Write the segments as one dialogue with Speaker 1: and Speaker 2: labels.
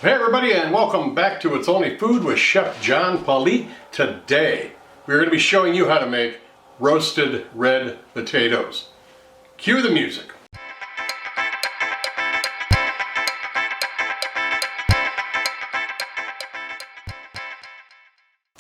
Speaker 1: Hey everybody, and welcome back to It's Only Food with Chef John Politte. Today we're going to be showing you how to make roasted red potatoes. Cue the music.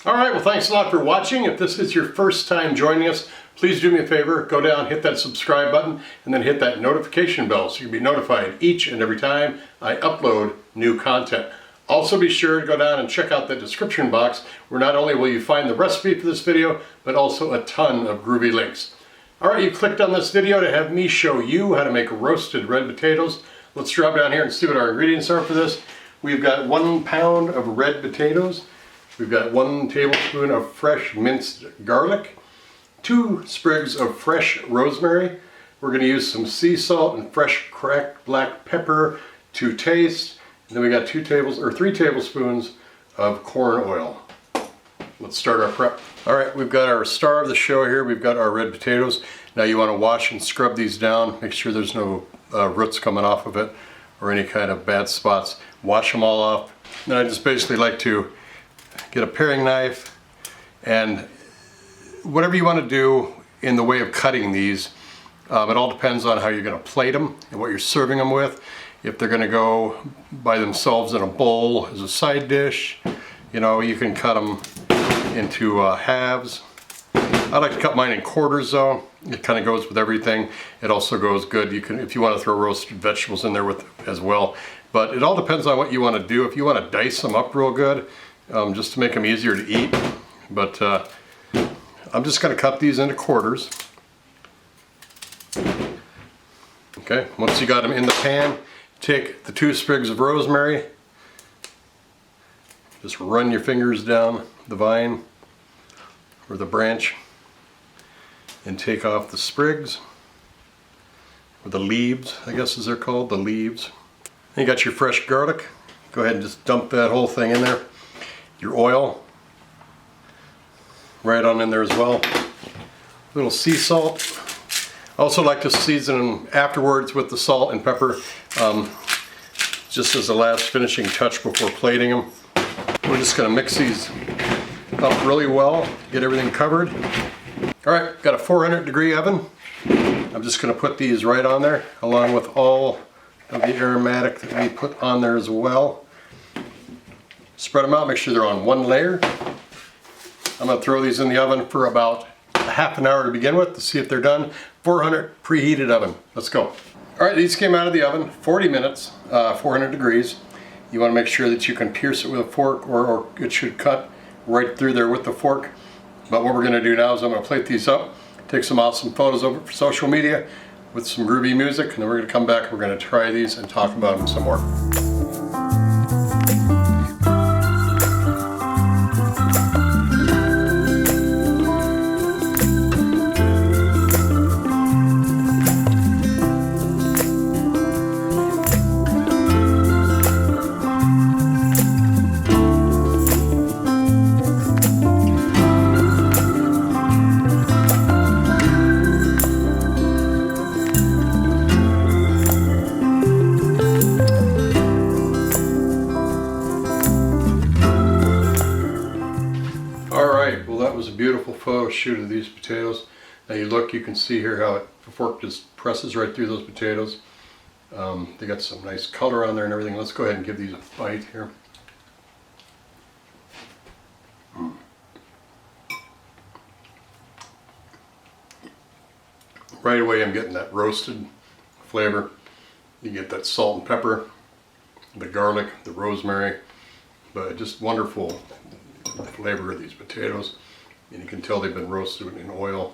Speaker 1: Alright, well thanks a lot for watching. If this is your first time joining us, please do me a favor, go down, hit that subscribe button, and then hit that notification bell so you'll be notified each and every time I upload new content. Also be sure to go down and check out the description box where not only will you find the recipe for this video, but also a ton of groovy links. Alright, you clicked on this video to have me show you how to make roasted red potatoes. Let's drop down here and see what our ingredients are for this. We've got 1 pound of red potatoes. We've got 1 tablespoon of fresh minced garlic, 2 sprigs of fresh rosemary. We're going to use some sea salt and fresh cracked black pepper to taste. And then we got 3 tablespoons of corn oil. Let's start our prep. All right, we've got our star of the show here. We've got our red potatoes. Now you want to wash and scrub these down. Make sure there's no roots coming off of it or any kind of bad spots. Wash them all off. Then I just basically like to get a paring knife and whatever you want to do in the way of cutting these. It all depends on how you're going to plate them and what you're serving them with. If they're going to go by themselves in a bowl as a side dish, you know, you can cut them into halves. I like to cut mine in quarters though. It kind of goes with everything. It also goes good. You can, if you want to throw roasted vegetables in there with as well. But it all depends on what you want to do. If you want to dice them up real good, just to make them easier to eat. But I'm just going to cut these into quarters. Okay, once you got them in the pan, take the 2 sprigs of rosemary. Just run your fingers down the vine or the branch and take off the sprigs, or the leaves, I guess as they're called, the leaves. Then you got your fresh garlic. Go ahead and just dump that whole thing in there. Your oil, right on in there as well. A little sea salt. I also like to season them afterwards with the salt and pepper, just as the last finishing touch before plating them. We're just going to mix these up really well, get everything covered. Alright, got a 400-degree oven. I'm just going to put these right on there, along with all of the aromatic that we put on there as well. Spread them out, make sure they're on one layer. I'm going to throw these in the oven for about half an hour to begin with to see if they're done. 400 preheated oven. Let's go. Alright, these came out of the oven, 40 minutes, 400 degrees. You want to make sure that you can pierce it with a fork or it should cut right through there with the fork. But what we're going to do now is I'm going to plate these up, take some awesome photos over for social media with some groovy music, and then we're going to come back and we're going to try these and talk about them some more. Well, that was a beautiful photo shoot of these potatoes. Now you look, you can see here how the fork just presses right through those potatoes. They got some nice color on there and everything. Let's go ahead and give these a bite here. Right away I'm getting that roasted flavor. You get that salt and pepper, the garlic, the rosemary, but just wonderful flavor of these potatoes. And you can tell they've been roasted in oil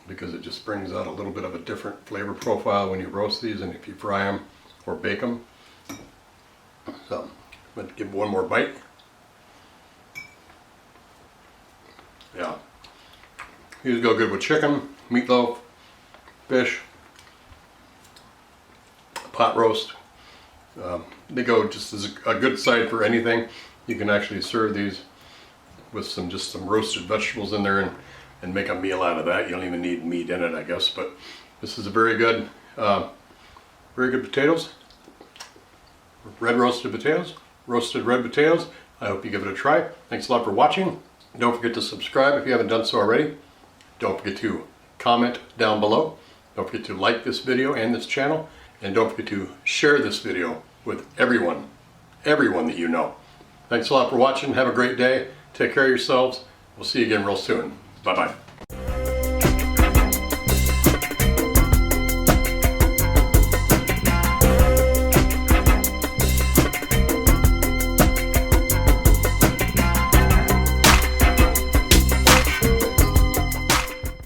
Speaker 1: because it just brings out a little bit of a different flavor profile when you roast these and if you fry them or bake them. So I'm going to give one more bite. Yeah, these go good with chicken, meatloaf, fish, pot roast. They go just as a good side for anything. You can actually serve these with just some roasted vegetables in there and make a meal out of that. You don't even need meat in it, I guess, but this is a very good potatoes, red roasted potatoes. roasted red potatoes. I hope you give it a try. Thanks a lot for watching. Don't forget to subscribe if you haven't done so already. Don't forget to comment down below. Don't forget to like this video and this channel. And don't forget to share this video with everyone that you know. Thanks a lot for watching. Have a great day. Take care of yourselves. We'll see you again real soon. Bye-bye.